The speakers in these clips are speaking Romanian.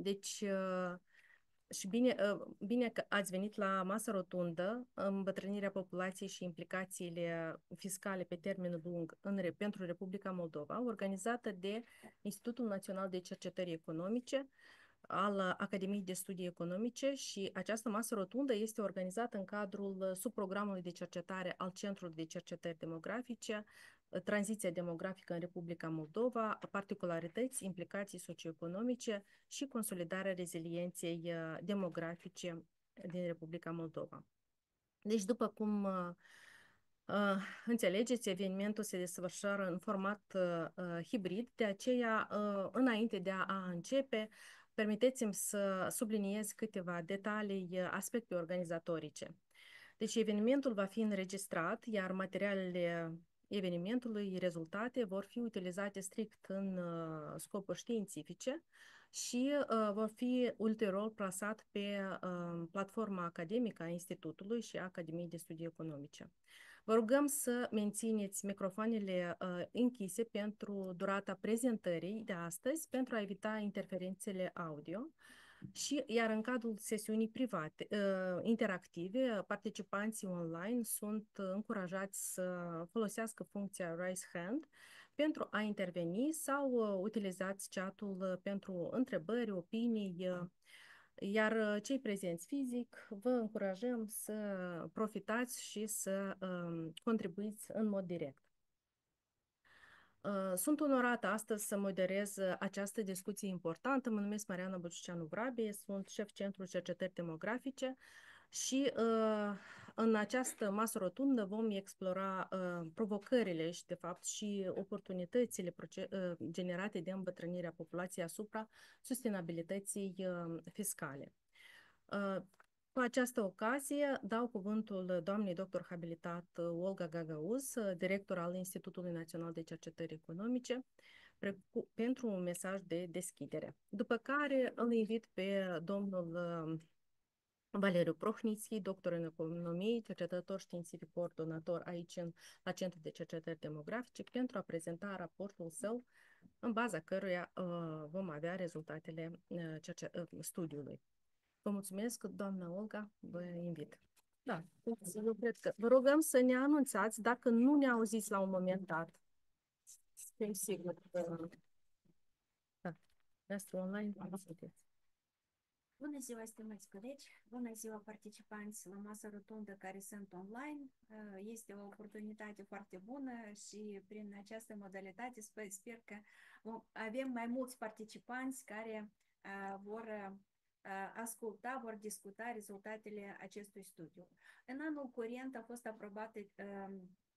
Deci, și bine că ați venit la masă rotundă, îmbătrânirea populației și implicațiile fiscale pe termen lung pentru Republica Moldova, organizată de Institutul Național de Cercetări Economice al Academiei de Studii Economice, și această masă rotundă este organizată în cadrul subprogramului de cercetare al Centrului de Cercetări Demografice, tranziția demografică în Republica Moldova, particularități, implicații socioeconomice și consolidarea rezilienței demografice din Republica Moldova. Deci, după cum înțelegeți, evenimentul se desfășoară în format hibrid, de aceea, înainte de a începe, permiteți-mi să subliniez câteva detalii, aspecte organizatorice. Deci evenimentul va fi înregistrat, iar materialele evenimentului, rezultate, vor fi utilizate strict în scopuri științifice și vor fi ulterior plasat pe platforma academică a Institutului și a Academiei de Studii Economice. Vă rugăm să mențineți microfoanele închise pentru durata prezentării de astăzi, pentru a evita interferențele audio. Iar în cadrul sesiunii private, interactive, participanții online sunt încurajați să folosească funcția Raise Hand pentru a interveni sau utilizați chat-ul pentru întrebări, opinii, iar cei prezenți fizic vă încurajăm să profitați și să contribuiți în mod direct. Sunt onorată astăzi să moderez această discuție importantă. Mă numesc Mariana Buciceanu Vrabie, sunt șef Centrul Cercetări Demografice și în această masă rotundă vom explora provocările și, de fapt, și oportunitățile generate de îmbătrânirea populației asupra sustenabilității fiscale. Cu această ocazie dau cuvântul doamnei doctor habilitat Olga Gagauz, director al Institutului Național de Cercetări Economice, pentru un mesaj de deschidere. După care îl invit pe domnul Valeriu Prohnitski, doctor în economie, cercetător științific coordonator aici la Centrul de Cercetări Demografice, pentru a prezenta raportul său, în baza căruia vom avea rezultatele studiului. Vă mulțumesc, doamna Olga, vă invit. Da, eu cred că vă rugăm să ne anunțați dacă nu ne auziți la un moment dat. Suntem siguri că... Da, noastră online sunteți. Bună ziua, stimați colegi! Bună ziua, participanți la masă rotundă care sunt online. Este o oportunitate foarte bună și prin această modalitate sper că avem mai mulți participanți care vor asculta, vor discuta rezultatele acestui studiu. În anul curent a fost aprobată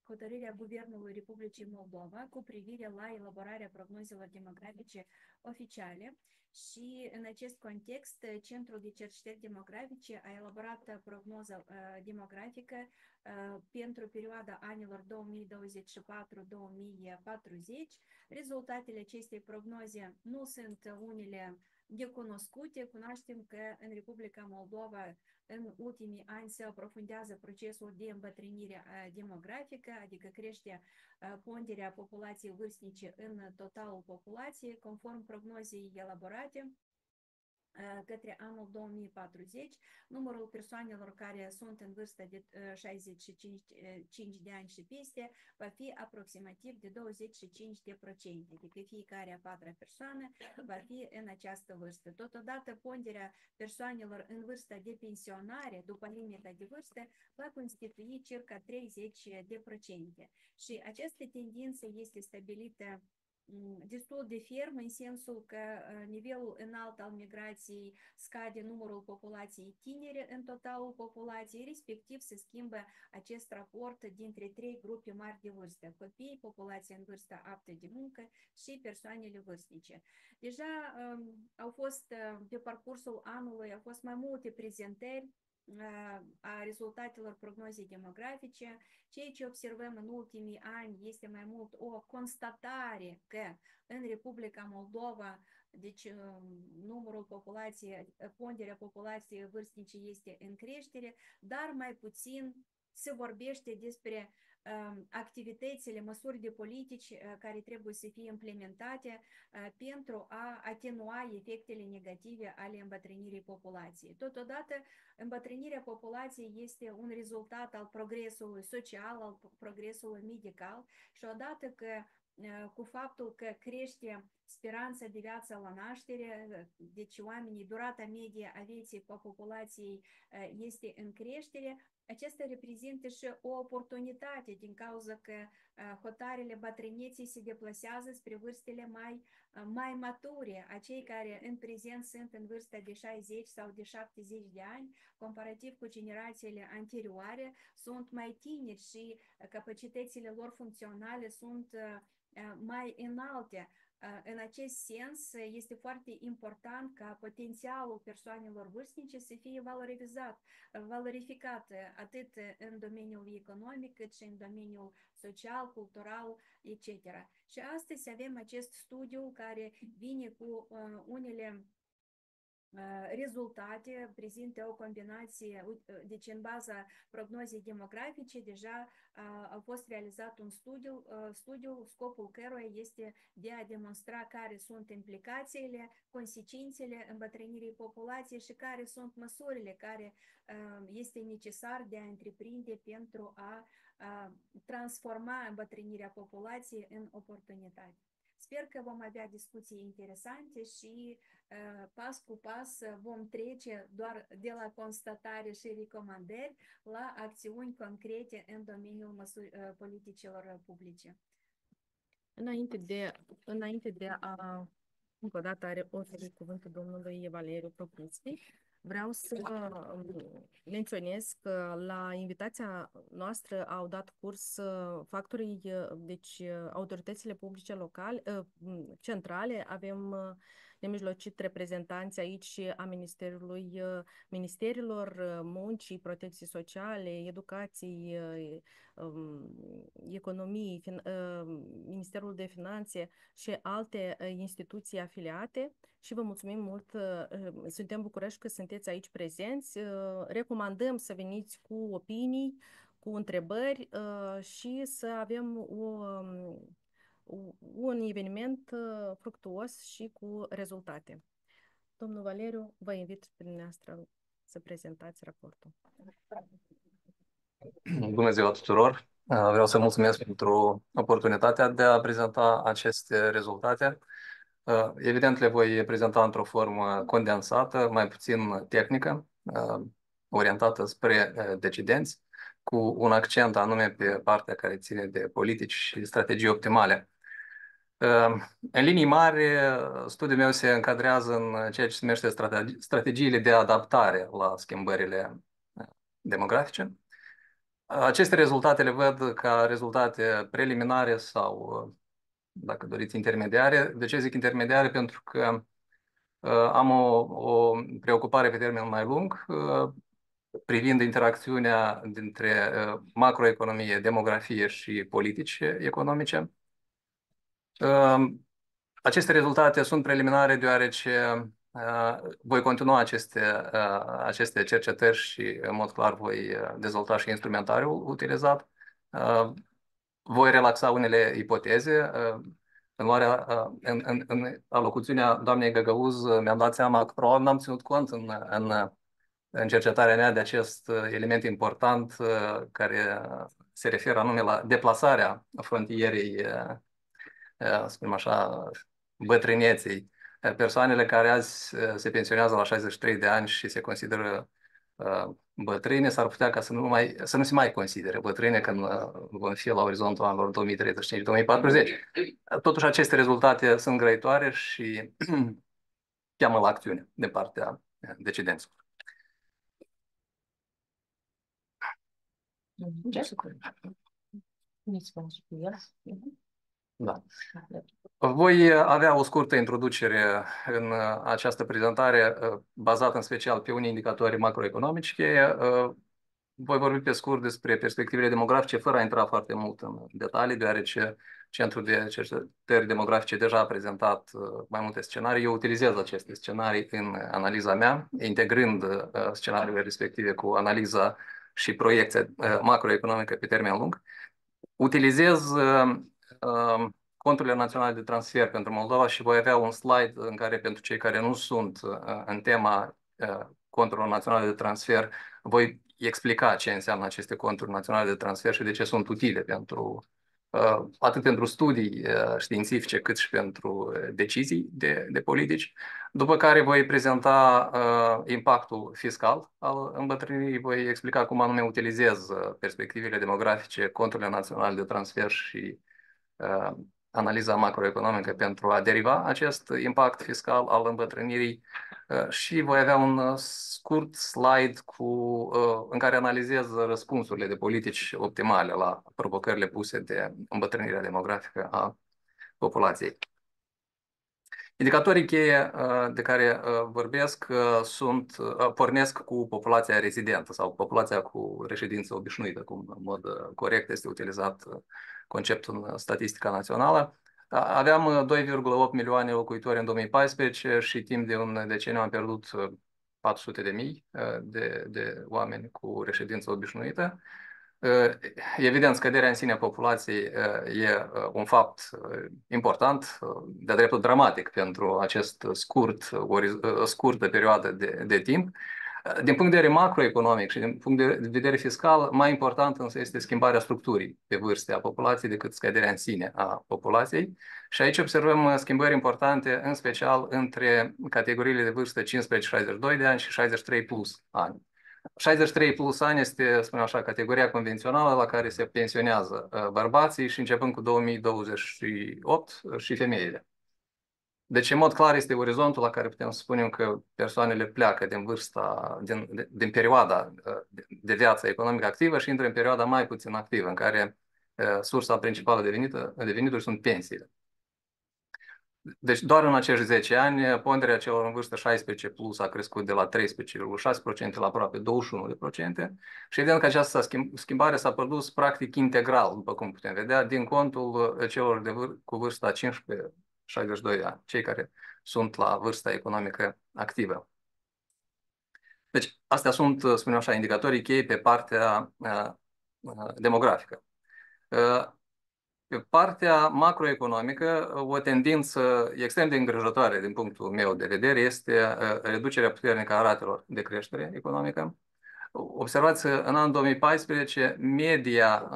hotărârea Guvernului Republicii Moldova cu privire la elaborarea prognozelor demografice oficiale. Și în acest context, Centrul de Cercetări Demografice a elaborat prognoză demografică pentru perioada anilor 2024-2040. Rezultatele acestei prognoze nu sunt unele necunoscute. Cunoaștem că în Republica Moldova în ultimii ani se aprofundează procesul de îmbătrânire demografică, adică crește ponderea populației vârstnice în totalul populației, conform prognozei elaborate către anul 2040, numărul persoanelor care sunt în vârstă de 65 de ani și peste va fi aproximativ de 25%, adică fiecare a patra persoană va fi în această vârstă. Totodată, ponderea persoanelor în vârstă de pensionare, după limita de vârstă, va constitui circa 30%. Și această tendință este stabilită destul de ferm, în sensul că nivelul înalt al migrației scade numărul populației tinere în totalul populației, respectiv se schimbă acest raport dintre trei grupe mari de vârstă: copii, populația în vârstă aptă de muncă și persoanele vârstnice. Deja au fost, pe parcursul anului, au fost mai multe prezentări a rezultatelor prognozei demografice. Ceea ce observăm în ultimii ani este mai mult o constatare că în Republica Moldova, deci numărul populației, ponderea populației vârstnice este în creștere, dar mai puțin se vorbește despre activitățile, măsuri de politici care trebuie să fie implementate pentru a atenua efectele negative ale îmbătrânirii populației. Totodată, îmbătrânirea populației este un rezultat al progresului social, al progresului medical și odată că cu faptul că crește speranța de viață la naștere, deci oamenii, durata medie a vieții a populației este în creștere, acesta reprezintă și o oportunitate din cauza că hotarele bătrâneții se deplasează spre vârstele mai mature, acei care în prezent sunt în vârsta de 60 sau de 70 de ani, comparativ cu generațiile anterioare, sunt mai tineri și capacitățile lor funcționale sunt mai înalte. În acest sens, este foarte important ca potențialul persoanelor vârstnice să fie valorificat atât în domeniul economic, cât și în domeniul social, cultural, etc. Și astăzi avem acest studiu care vine cu unele rezultate, prezintă o combinație, deci în baza prognozei demografice deja a fost realizat un studiu, scopul căruia este de a demonstra care sunt implicațiile, consecințele îmbătrânirii populației și care sunt măsurile care este necesar de a întreprinde pentru a transforma îmbătrânirea populației în oportunitate. Sper că vom avea discuții interesante și pas cu pas vom trece doar de la constatare și recomandări la acțiuni concrete în domeniul politicilor publice. Înainte de a încă o dată oferi cuvântul domnului Valeriu Propulski, vreau să menționez că la invitația noastră au dat curs factorii, deci autoritățile publice locale, centrale, avem nemijlocit reprezentanți aici și a Ministerilor Muncii, Protecției Sociale, Educației, Economiei, Ministerul de Finanțe și alte instituții afiliate și vă mulțumim mult, suntem bucuroși că sunteți aici prezenți, recomandăm să veniți cu opinii, cu întrebări și să avem un eveniment fructuos și cu rezultate. Domnul Valeriu, vă invit pe dumneavoastră să prezentați raportul. Bună ziua tuturor! Vreau să mulțumesc pentru oportunitatea de a prezenta aceste rezultate. Evident, le voi prezenta într-o formă condensată, mai puțin tehnică, orientată spre decidenți, cu un accent anume pe partea care ține de politici și strategii optimale. În linii mari, studiul meu se încadrează în ceea ce se numește strategiile de adaptare la schimbările demografice. Aceste rezultate le văd ca rezultate preliminare sau, dacă doriți, intermediare. De ce zic intermediare? Pentru că am o preocupare pe termen mai lung privind interacțiunea dintre macroeconomie, demografie și politici economice. Aceste rezultate sunt preliminare deoarece voi continua aceste cercetări și, în mod clar, voi dezvolta și instrumentariul utilizat. Voi relaxa unele ipoteze. În alocuțiunea doamnei Găgăuz mi-am dat seama că probabil n-am ținut cont în cercetarea mea de acest element important care se referă anume la deplasarea frontierei, să spunem așa, bătrâneței. Persoanele care azi se pensionează la 63 de ani și se consideră bătrâne, s-ar putea ca să nu se mai considere bătrâne când vom fi la orizontul anilor 2035-2040. Totuși, aceste rezultate sunt grăitoare și cheamă la acțiune de partea decidenților. Da. Voi avea o scurtă introducere în această prezentare, bazată în special pe unii indicatori macroeconomici. Voi vorbi pe scurt despre perspectivele demografice, fără a intra foarte mult în detalii, deoarece Centrul de Cercetări Demografice deja a prezentat mai multe scenarii. Eu utilizez aceste scenarii în analiza mea, integrând scenariile respective cu analiza și proiecția macroeconomică pe termen lung. utilizez conturile naționale de transfer pentru Moldova și voi avea un slide în care pentru cei care nu sunt în tema conturilor naționale de transfer, voi explica ce înseamnă aceste conturi naționale de transfer și de ce sunt utile pentru atât pentru studii științifice cât și pentru decizii de politici. După care voi prezenta impactul fiscal al îmbătrânirii, voi explica cum anume utilizez perspectivele demografice, conturile naționale de transfer și analiza macroeconomică pentru a deriva acest impact fiscal al îmbătrânirii și voi avea un scurt slide în care analizez răspunsurile de politici optimale la provocările puse de îmbătrânirea demografică a populației. Indicatorii cheie de care vorbesc pornesc cu populația rezidentă sau populația cu reședință obișnuită, cum în mod corect este utilizat conceptul în statistica națională. Aveam 2,8 milioane locuitori în 2014 și timp de un deceniu am pierdut 400.000 de oameni cu reședință obișnuită. Evident, scăderea în sine a populației e un fapt important, de-a dreptul dramatic pentru acest scurtă perioadă de timp. Din punct de vedere macroeconomic și din punct de vedere fiscal, mai important însă este schimbarea structurii pe vârste a populației decât scăderea în sine a populației. Și aici observăm schimbări importante, în special între categoriile de vârstă 15-62 de ani și 63 plus ani. 63 plus ani este, spunem așa, categoria convențională la care se pensionează bărbații și începând cu 2028 și femeile. Deci, în mod clar, este orizontul la care putem să spunem că persoanele pleacă din perioada de viață economică activă și intră în perioada mai puțin activă, în care sursa principală de venituri sunt pensiile. Deci doar în acești 10 ani, ponderea celor în vârstă 16 plus a crescut de la 13,6% la aproape 21% și evident că această schimbare s-a produs practic integral, după cum putem vedea, din contul celor cu vârsta 15-62 ani, cei care sunt la vârsta economică activă. Deci, astea sunt, spunem așa, indicatorii cheie pe partea demografică. Pe partea macroeconomică, o tendință extrem de îngrijorătoare din punctul meu de vedere este reducerea puternică a ratelor de creștere economică. Observați că în anul 2014 media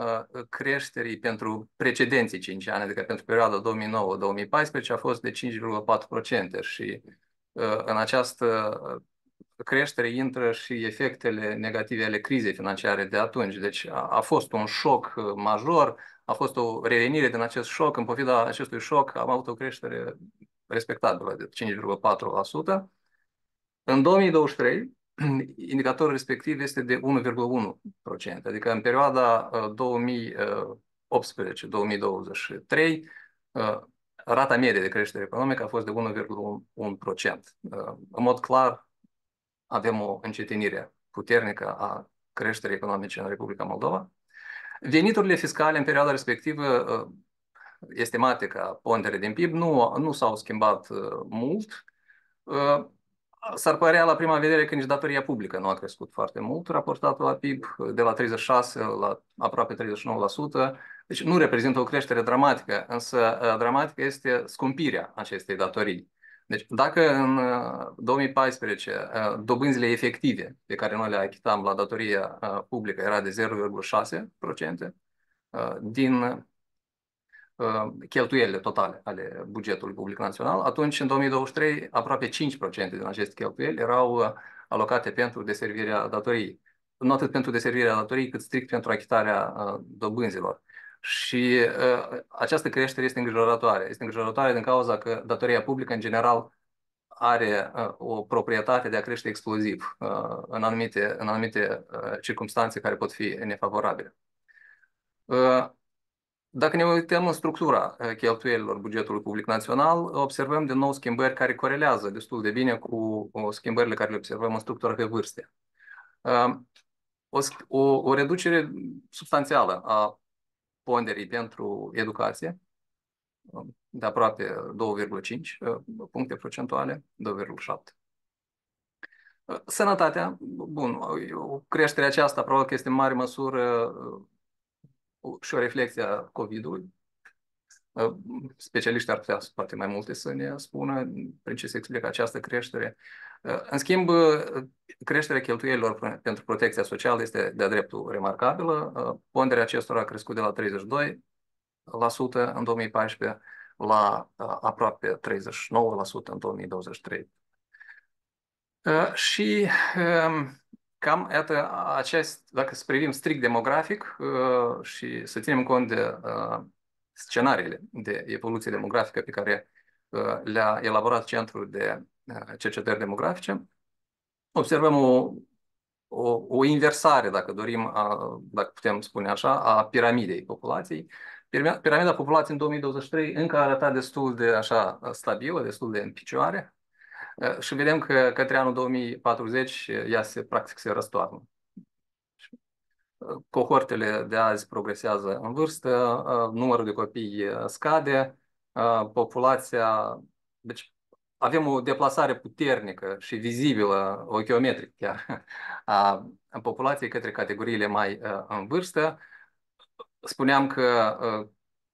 creșterii pentru precedenții 5 ani, adică pentru perioada 2009-2014, a fost de 5,4% și în această creștere intră și efectele negative ale crizei financiare de atunci. Deci a fost un șoc major, a fost o revenire din acest șoc. În pofida acestui șoc am avut o creștere respectabilă de 5,4%. În 2023, indicatorul respectiv este de 1,1%, adică în perioada 2018-2023, rata medie de creștere economică a fost de 1,1%. În mod clar, avem o încetinire puternică a creșterii economice în Republica Moldova. Veniturile fiscale în perioada respectivă, estimate ca pondere din PIB, nu s-au schimbat mult. S-ar părea la prima vedere că nici datoria publică nu a crescut foarte mult, raportată la PIB, de la 36 la aproape 39%. Deci nu reprezintă o creștere dramatică, însă dramatică este scumpirea acestei datorii. Deci dacă în 2014 dobânzile efective pe care noi le achitam la datoria publică era de 0,6% din cheltuielile totale ale bugetului public național, atunci în 2023 aproape 5% din aceste cheltuieli erau alocate pentru deservirea datoriei. Nu atât pentru deservirea datoriei, cât strict pentru achitarea dobânzilor. Și această creștere este îngrijorătoare. Este îngrijorătoare din cauza că datoria publică, în general, are o proprietate de a crește exploziv în anumite circumstanțe care pot fi nefavorabile. Dacă ne uităm în structura cheltuielilor bugetului public național, observăm din nou schimbări care corelează destul de bine cu schimbările care le observăm în structura pe vârste. O reducere substanțială a ponderii pentru educație, de aproape 2,5 puncte procentuale, 2,7. Sănătatea, bun, creșterea aceasta probabil că este în mare măsură și o reflecție a COVID-ului. Specialiștii ar putea poate mai multe să ne spună prin ce se explică această creștere. În schimb, creșterea cheltuielilor pentru protecția socială este de-a dreptul remarcabilă. Ponderea acestora a crescut de la 32% în 2014 la aproape 39% în 2023. Și cam, iată, dacă să privim strict demografic și să ținem cont de scenariile de evoluție demografică pe care le-a elaborat Centrul de Cercetări Demografice, observăm o inversare, dacă dorim, dacă putem spune așa, a piramidei populației. Piramida populației în 2023 încă a arătat destul de așa stabilă, destul de în picioare și vedem că către anul 2040 ea practic se răstoarnă. Cohortele de azi progresează în vârstă, numărul de copii scade, populația... Deci avem o deplasare puternică și vizibilă, ochiometric chiar, a populației către categoriile mai în vârstă. Spuneam că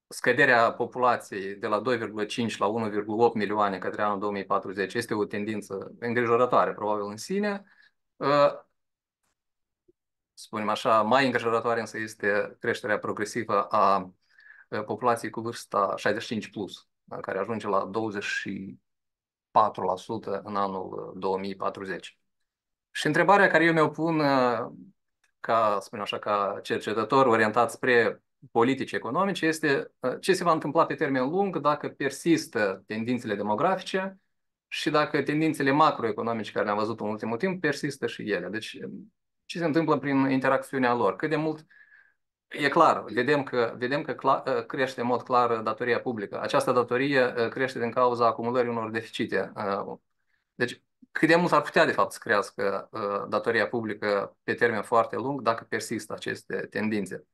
scăderea populației de la 2,5 la 1,8 milioane către anul 2040 este o tendință îngrijorătoare, probabil în sine. Spunem așa, mai îngrijorătoare însă este creșterea progresivă a populației cu vârsta 65+, care ajunge la 24% în anul 2040. Și întrebarea care eu mi-o pun ca, spunem așa, ca cercetător orientat spre politici economice este ce se va întâmpla pe termen lung dacă persistă tendințele demografice și dacă tendințele macroeconomice care le-am văzut în ultimul timp persistă și ele. Deci ce se întâmplă prin interacțiunea lor? Cât de mult e clar, vedem că crește în mod clar datoria publică. Această datorie crește din cauza acumulării unor deficite. Deci cât de mult ar putea de fapt să crească datoria publică pe termen foarte lung dacă persistă aceste tendințe.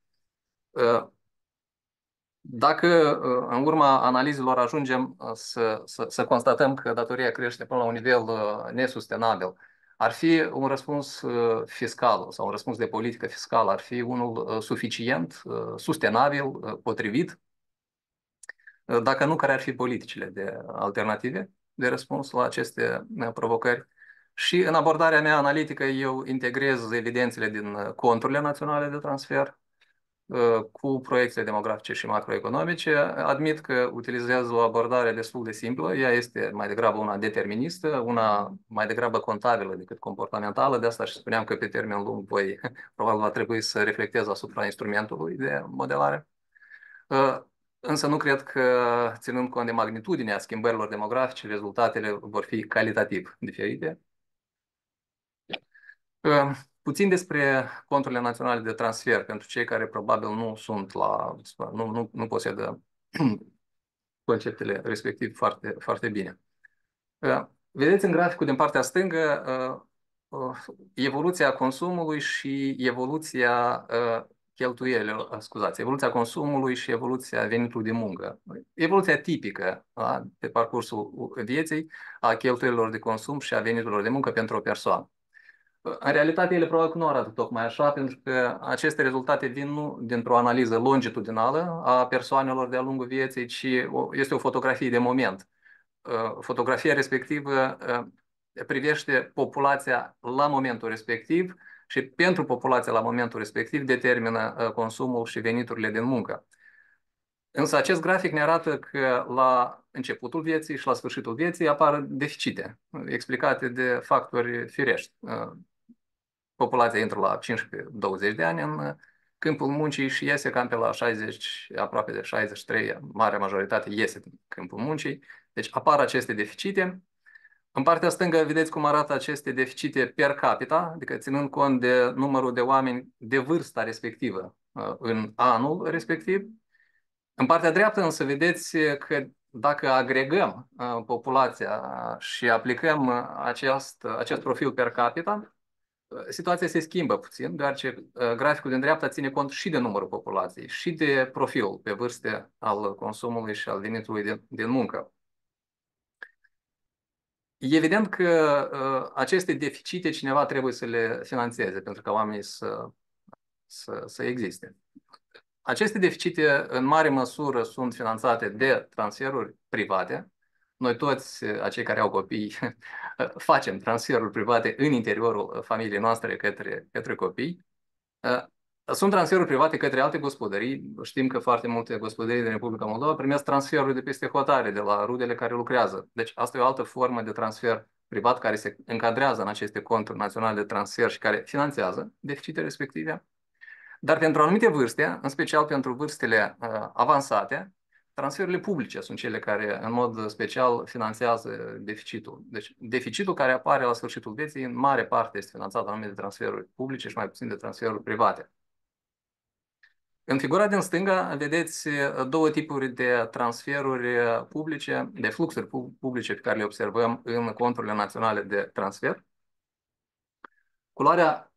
Dacă în urma analizelor ajungem să constatăm că datoria crește până la un nivel nesustenabil, ar fi un răspuns fiscal sau un răspuns de politică fiscală, ar fi unul suficient, sustenabil, potrivit? Dacă nu, care ar fi politicile de alternative de răspuns la aceste provocări? Și în abordarea mea analitică eu integrez evidențele din conturile naționale de transfer cu proiecțiile demografice și macroeconomice. Admit că utilizez o abordare destul de simplă, ea este mai degrabă una deterministă, una mai degrabă contabilă decât comportamentală, de asta și spuneam că pe termen lung probabil va trebui să reflectez asupra instrumentului de modelare. Însă nu cred că, ținând cont de magnitudinea schimbărilor demografice, rezultatele vor fi calitativ diferite. Puțin despre conturile naționale de transfer, pentru cei care probabil nu sunt nu posedă conceptele respectiv foarte, foarte bine. Vedeți în graficul din partea stângă evoluția consumului și evoluția cheltuielilor, evoluția consumului și evoluția venitului de muncă. Evoluția tipică pe parcursul vieții a cheltuielilor de consum și a veniturilor de muncă pentru o persoană. În realitate, ele probabil că nu arată tocmai așa, pentru că aceste rezultate vin nu dintr-o analiză longitudinală a persoanelor de-a lungul vieții, ci este o fotografie de moment. Fotografia respectivă privește populația la momentul respectiv și pentru populația la momentul respectiv determină consumul și veniturile din muncă. Însă acest grafic ne arată că la începutul vieții și la sfârșitul vieții apar deficite explicate de factori firești. Populația intră la 15-20 de ani în câmpul muncii și iese cam pe la 60, aproape de 63, marea majoritate iese din câmpul muncii. Deci apar aceste deficite. În partea stângă vedeți cum arată aceste deficite per capita, adică ținând cont de numărul de oameni de vârsta respectivă în anul respectiv. În partea dreaptă însă vedeți că dacă agregăm populația și aplicăm acest profil per capita, situația se schimbă puțin, deoarece graficul din dreapta ține cont și de numărul populației, și de profilul pe vârste al consumului și al venitului din muncă. E evident că aceste deficite cineva trebuie să le finanțeze pentru ca oamenii să existe. Aceste deficite în mare măsură sunt finanțate de transferuri private. Noi toți, acei care au copii, facem transferuri private în interiorul familiei noastre către copii. Sunt transferuri private către alte gospodării. Știm că foarte multe gospodării din Republica Moldova primesc transferuri de peste hotare, de la rudele care lucrează. Deci asta e o altă formă de transfer privat care se încadrează în aceste conturi naționale de transfer și care finanțează deficitele respective. Dar pentru anumite vârste, în special pentru vârstele avansate, transferurile publice sunt cele care în mod special finanțează deficitul. Deci deficitul care apare la sfârșitul vieții în mare parte este finanțat anume de transferuri publice și mai puțin de transferuri private. În figura din stânga vedeți două tipuri de transferuri publice, de fluxuri publice pe care le observăm în conturile naționale de transfer. Culoarea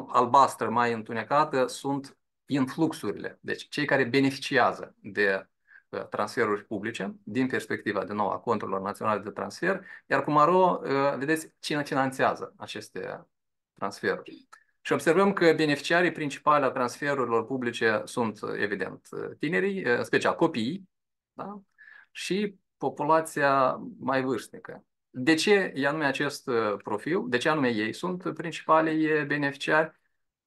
albastră mai întunecată sunt influxurile, deci cei care beneficiază de transferuri publice din perspectiva de nou a conturilor naționale de transfer, iar cu maro vedeți cine finanțează aceste transferuri. Și observăm că beneficiarii principali a transferurilor publice sunt, evident, tinerii, în special copiii, da? Și populația mai vârstnică. De ce e anume acest profil? De ce anume ei sunt principalii beneficiari?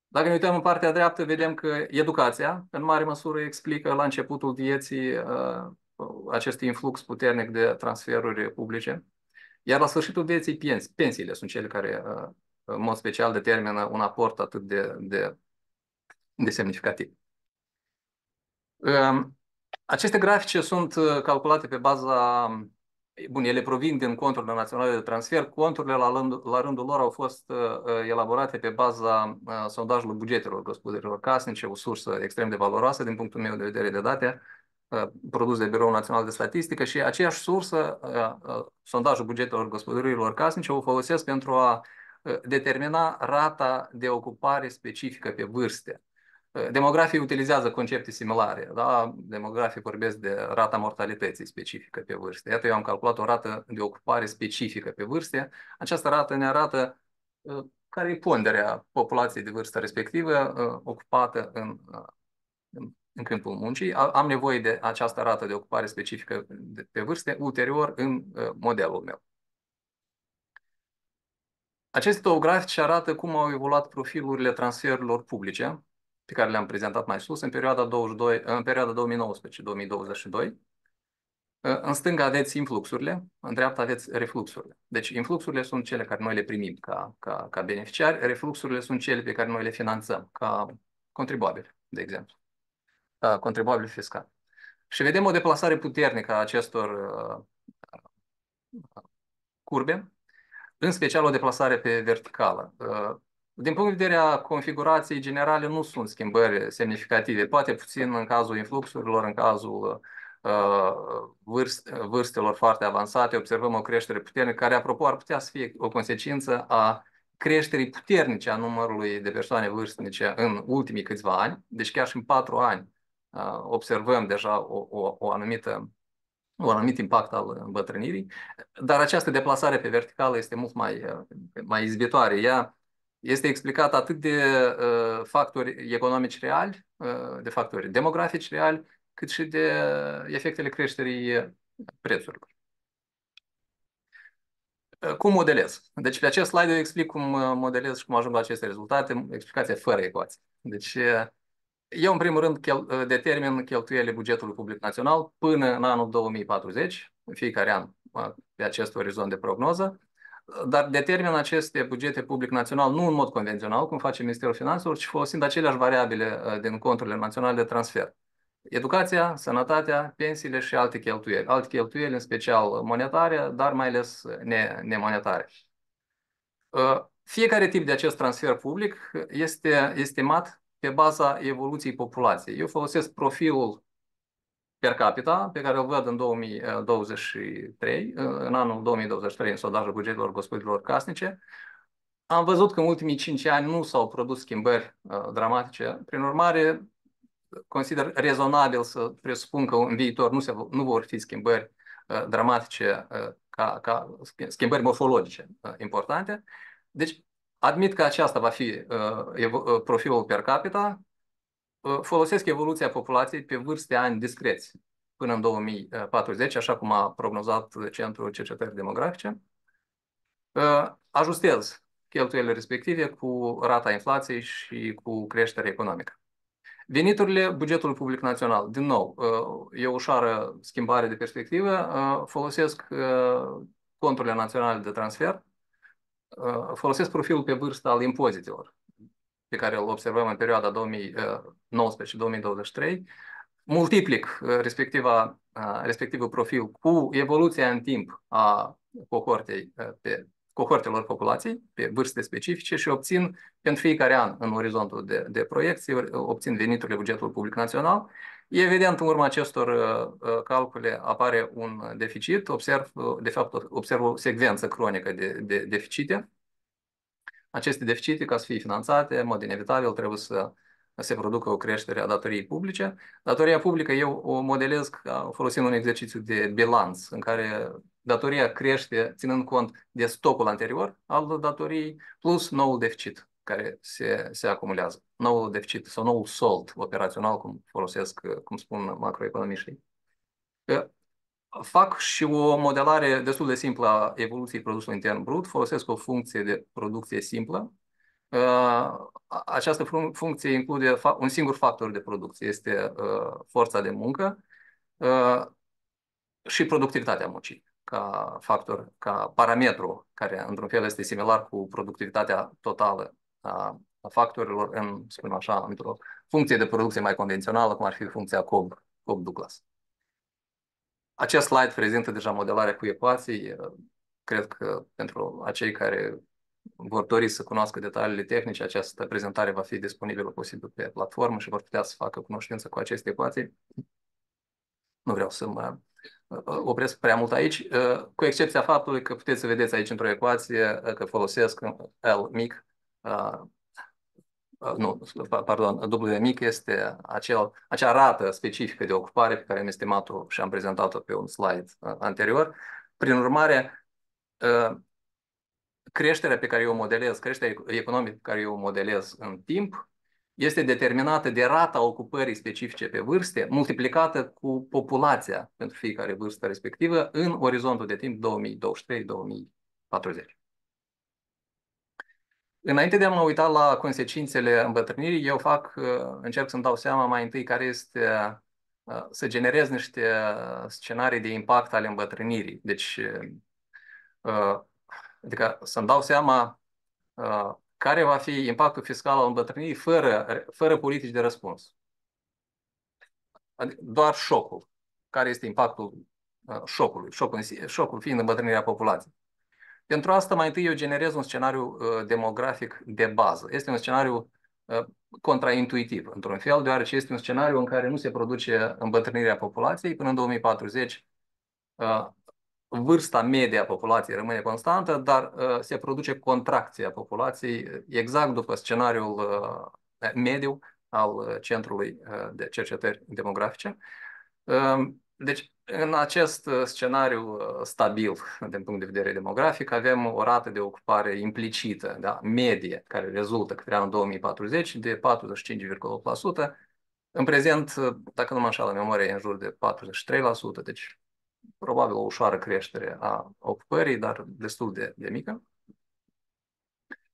Dacă ne uităm în partea dreaptă, vedem că educația, în mare măsură, explică la începutul vieții acest influx puternic de transferuri publice. Iar la sfârșitul vieții, pensiile sunt cele care, în mod special, determină un aport atât de semnificativ. Aceste grafice sunt calculate pe baza... Bun, ele provin din conturile naționale de transfer. Conturile, la rândul lor, au fost elaborate pe baza sondajului bugetelor gospodărilor casnice, o sursă extrem de valoroasă din punctul meu de vedere de date, produs de Biroul Național de Statistică, și aceeași sursă, sondajul bugetelor gospodărilor casnice, o folosesc pentru a determina rata de ocupare specifică pe vârste. Demografii utilizează concepte similare. Da? Demografii vorbesc de rata mortalității specifică pe vârste. Iată, eu am calculat o rată de ocupare specifică pe vârste. Această rată ne arată care e ponderea populației de vârstă respectivă ocupată în câmpul muncii. Am nevoie de această rată de ocupare specifică pe vârste ulterior în modelul meu. Aceste două grafici arată cum au evoluat profilurile transferurilor publice pe care le-am prezentat mai sus în perioada 2019-2022. În stânga aveți influxurile, în dreapta aveți refluxurile. Deci influxurile sunt cele care noi le primim ca beneficiari, refluxurile sunt cele pe care noi le finanțăm ca contribuabili, de exemplu, ca contribuabili fiscali. Și vedem o deplasare puternică a acestor curbe, în special o deplasare pe verticală. Din punct de vedere a configurației generale, nu sunt schimbări semnificative, poate puțin în cazul influxurilor, în cazul vârstelor foarte avansate, observăm o creștere puternică, care, apropo, ar putea să fie o consecință a creșterii puternice a numărului de persoane vârstnice în ultimii câțiva ani. Deci chiar și în 4 ani observăm deja un anumit impact al îmbătrânirii, dar această deplasare pe verticală este mult mai izbitoare. Ea este explicată atât de factori economici reali, de factori demografici reali, cât și de efectele creșterii prețurilor. Cum modelez? Deci pe acest slide eu explic cum modelez și cum ajung la aceste rezultate, explicația fără ecuații. Deci eu, în primul rând, determin cheltuielile bugetului public național până în anul 2040, în fiecare an, pe acest orizont de prognoză, dar determin aceste bugete public național nu în mod convențional, cum face Ministerul Finanțelor, ci folosind aceleași variabile din conturile naționale de transfer. Educația, sănătatea, pensiile și alte cheltuieli. Alte cheltuieli, în special monetare, dar mai ales nemonetare. Fiecare tip de acest transfer public este estimat pe baza evoluției populației. Eu folosesc profilul per capita, pe care îl văd în 2023, în anul 2023, în sondajul bugetelor gospodărilor casnice. Am văzut că în ultimii 5 ani nu s-au produs schimbări dramatice. Prin urmare, consider rezonabil să presupun că în viitor nu vor fi schimbări dramatice, ca schimbări morfologice importante. Deci, admit că aceasta va fi profilul per capita. folosesc evoluția populației pe vârste ani discreți până în 2040, așa cum a prognozat Centrul Cercetării Demografice. Ajustez cheltuielile respective cu rata inflației și cu creșterea economică. Veniturile bugetului public național, din nou, e o ușoară schimbare de perspectivă, folosesc conturile naționale de transfer, folosesc profilul pe vârstă al impozitelor, pe care îl observăm în perioada 2019-2023, multiplic respectivul profil cu evoluția în timp a cohortelor populației pe vârste specifice și obțin pentru fiecare an în orizontul de proiecție, obțin veniturile bugetului public național. Evident, în urma acestor calcule apare un deficit, observ o secvență cronică de deficite. Aceste deficite, ca să fie finanțate, în mod inevitabil, trebuie să se producă o creștere a datoriei publice. Datoria publică eu o modelez folosind un exercițiu de bilanț, în care datoria crește ținând cont de stocul anterior al datoriei, plus noul deficit care se acumulează. Noul deficit sau noul sold operațional, cum folosesc, cum spun macroeconomiștii. Fac și o modelare destul de simplă a evoluției produsului intern brut, folosesc o funcție de producție simplă. Această funcție include un singur factor de producție, este forța de muncă și productivitatea muncii ca factor, ca parametru care într-un fel este similar cu productivitatea totală a factorilor în, spunem așa, într-o funcție de producție mai convențională, cum ar fi funcția Cobb-Douglas. Acest slide prezintă deja modelarea cu ecuații. Cred că pentru acei care vor dori să cunoască detaliile tehnice, această prezentare va fi disponibilă posibil pe platformă și vor putea să facă cunoștință cu aceste ecuații. Nu vreau să mă opresc prea mult aici, cu excepția faptului că puteți să vedeți aici într-o ecuație că folosesc L mic, W mic este acea rată specifică de ocupare pe care am estimat-o și am prezentat-o pe un slide anterior. Prin urmare, creșterea pe care eu o modelez, creșterea economică pe care eu o modelez în timp, este determinată de rata ocupării specifice pe vârste, multiplicată cu populația pentru fiecare vârstă respectivă în orizontul de timp 2023-2040. Înainte de a mă uita la consecințele îmbătrânirii, eu încerc să-mi dau seama mai întâi care este, să generez niște scenarii de impact ale îmbătrânirii. Deci, adică să-mi dau seama care va fi impactul fiscal al îmbătrânirii fără politici de răspuns. Adică doar șocul. Care este impactul șocului? Șocul fiind îmbătrânirea populației. Pentru asta, mai întâi eu generez un scenariu demografic de bază. Este un scenariu contraintuitiv, într-un fel, deoarece este un scenariu în care nu se produce îmbătrânirea populației. Până în 2040, vârsta medie a populației rămâne constantă, dar se produce contracția populației exact după scenariul mediu al Centrului de Cercetări Demografice. Deci, în acest scenariu stabil, din punct de vedere demografic, avem o rată de ocupare implicită, da, medie, care rezultă către anul 2040 de 45,8%. În prezent, dacă nu mă înșală memoria, e în jur de 43%, deci probabil o ușoară creștere a ocupării, dar destul de mică.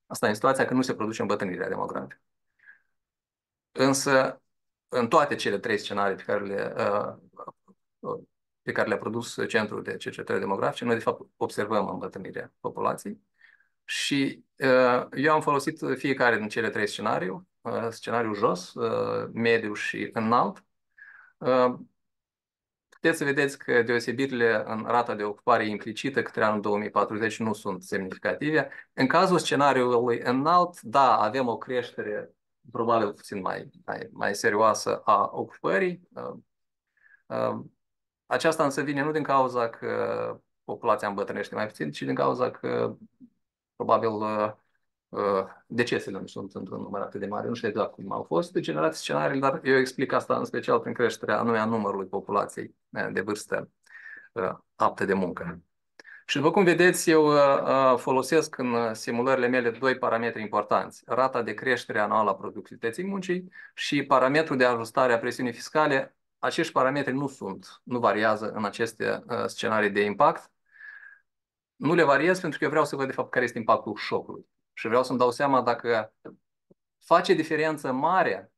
Asta e situația când nu se produce îmbătrânirea demografică. Însă, în toate cele trei scenarii pe care le-a produs Centrul de Cercetări Demografice, noi de fapt observăm îmbătrânirea populației și eu am folosit fiecare din cele trei scenarii, scenariul jos, mediu și înalt. Puteți să vedeți că deosebirile în rata de ocupare implicită către anul 2040 nu sunt semnificative. În cazul scenariului înalt, da, avem o creștere probabil puțin mai serioasă a ocupării. Aceasta însă vine nu din cauza că populația îmbătrânește mai puțin, ci din cauza că probabil decesele nu sunt într-un număr atât de mare. Nu știu exact cum au fost generate scenariile, dar eu explic asta în special prin creșterea anume a numărului populației de vârstă aptă de muncă. Și după cum vedeți, eu folosesc în simulările mele doi parametri importanți. Rata de creștere anuală a productivității muncii și parametrul de ajustare a presiunii fiscale. Acești parametri nu variază în aceste scenarii de impact. Nu le variez pentru că eu vreau să văd de fapt care este impactul șocului. Și vreau să-mi dau seama dacă face diferență mare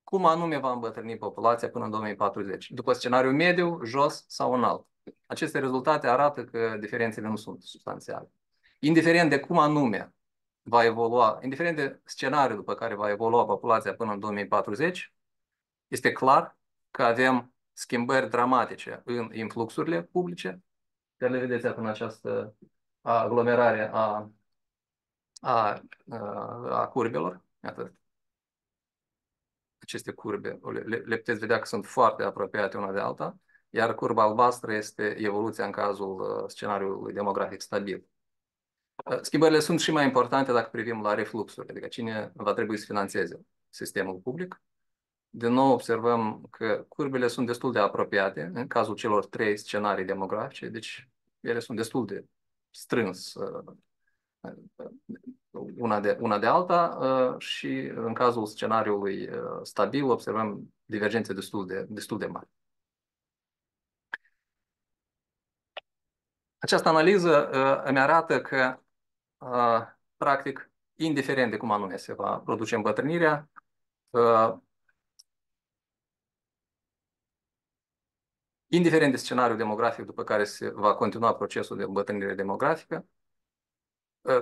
cum anume va îmbătrâni populația până în 2040, după scenariul mediu, jos sau înalt. Aceste rezultate arată că diferențele nu sunt substanțiale. Indiferent de cum anume va evolua, indiferent de scenariul după care va evolua populația până în 2040, este clar că avem schimbări dramatice în influxurile publice, care le vedeți acum în această aglomerare a curbelor. Iată, aceste curbe, le puteți vedea că sunt foarte apropiate una de alta, iar curba albastră este evoluția în cazul scenariului demografic stabil. Schimbările sunt și mai importante dacă privim la refluxuri, adică cine va trebui să finanțeze sistemul public. Din nou observăm că curbele sunt destul de apropiate în cazul celor trei scenarii demografice, deci ele sunt destul de strâns una de alta și în cazul scenariului stabil observăm divergențe destul de mari. Această analiză îmi arată că, practic, indiferent de cum anume se va produce îmbătrânirea, indiferent de scenariul demografic după care se va continua procesul de îmbătrânire demografică,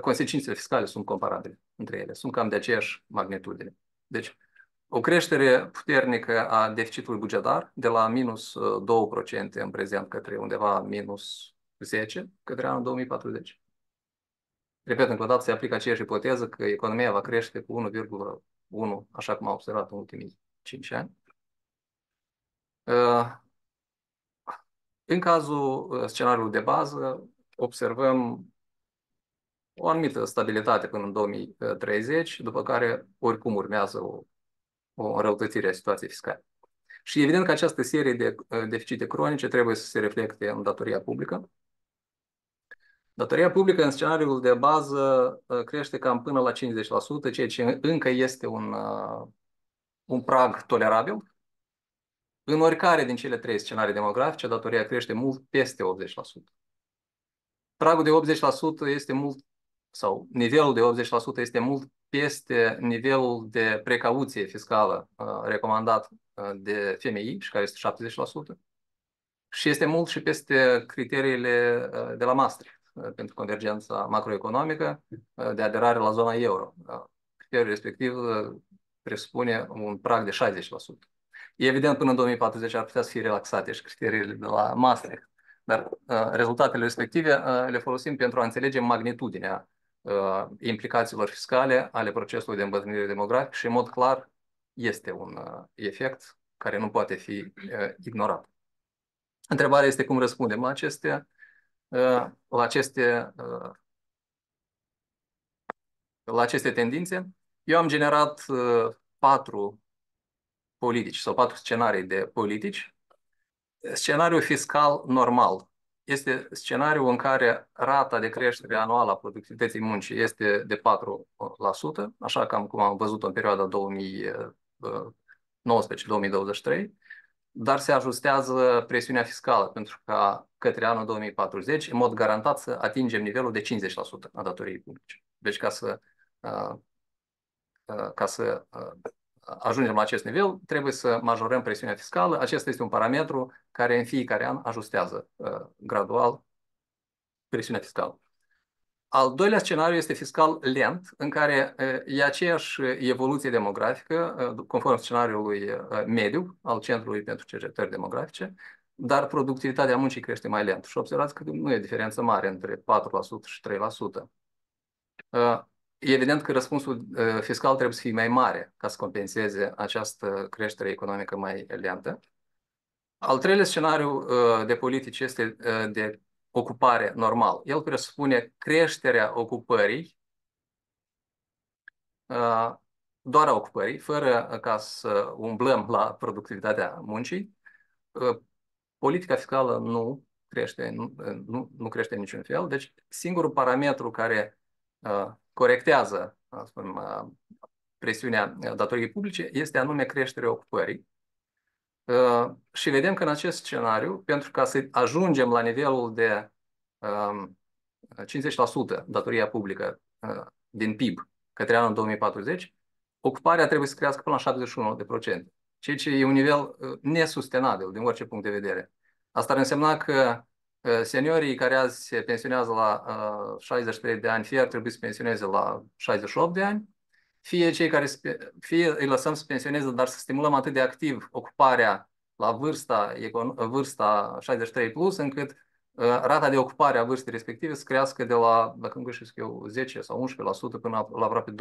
consecințele fiscale sunt comparabile între ele, sunt cam de aceeași magnitudine. Deci, o creștere puternică a deficitului bugetar de la minus 2% în prezent către undeva minus 10% către anul 2040. Repet, încă o dată se aplică aceeași ipoteză că economia va crește cu 1,1, așa cum am observat în ultimii 5 ani. În cazul scenariului de bază, observăm o anumită stabilitate până în 2030, după care oricum urmează o înrăutățire a situației fiscale. Și evident că această serie de deficite cronice trebuie să se reflecte în datoria publică. Datoria publică în scenariul de bază crește cam până la 50%, ceea ce încă este un prag tolerabil. În oricare din cele trei scenarii demografice, datoria crește mult peste 80%. Pragul de 80% este mult, sau nivelul de 80% este mult peste nivelul de precauție fiscală recomandat de FMI, și care este 70%, și este mult și peste criteriile de la Maastricht pentru convergența macroeconomică de aderare la zona euro. Criteriul respectiv presupune un prag de 60%. Evident, până în 2040 ar putea să fie relaxate și criteriile de la Maastricht, dar rezultatele respective le folosim pentru a înțelege magnitudinea implicațiilor fiscale ale procesului de îmbătrânire demografică și, în mod clar, este un efect care nu poate fi ignorat. Întrebarea este cum răspundem la aceste tendințe. Eu am generat 4 politici sau 4 scenarii de politici. Scenariul fiscal normal este scenariul în care rata de creștere anuală a productivității muncii este de 4%, așa cum am văzut în perioada 2019-2023, dar se ajustează presiunea fiscală pentru ca către anul 2040, în mod garantat, să atingem nivelul de 50% a datoriei publice. Deci ca să ajungem la acest nivel, trebuie să majorăm presiunea fiscală. Acesta este un parametru care în fiecare an ajustează gradual presiunea fiscală. Al doilea scenariu este fiscal lent, în care e aceeași evoluție demografică, conform scenariului mediu al Centrului pentru Cercetări Demografice, dar productivitatea muncii crește mai lent. Și observați că nu e diferență mare între 4% și 3%. E evident că răspunsul fiscal trebuie să fie mai mare ca să compenseze această creștere economică mai lentă. Al treilea scenariu de politici este de ocupare normal. El presupune creșterea ocupării, doar a ocupării, fără ca să umblăm la productivitatea muncii. Politica fiscală nu crește, nu crește în niciun fel. Deci singurul parametru care corectează, spunem, presiunea datoriei publice este anume creșterea ocupării. Și vedem că în acest scenariu, pentru ca să ajungem la nivelul de 50% datoria publică din PIB către anul 2040, ocuparea trebuie să crească până la 71%, ceea ce e un nivel nesustenabil din orice punct de vedere. Asta ar însemna că seniorii care azi se pensionează la 63 de ani, fie ar trebui să pensioneze la 68 de ani, fie cei care fie îi lăsăm să pensioneze, dar să stimulăm atât de activ ocuparea la vârsta 63 plus, încât rata de ocupare a vârstei respective să crească de la, dacă nu greșesc eu, 10 sau 11% până la aproape 25%.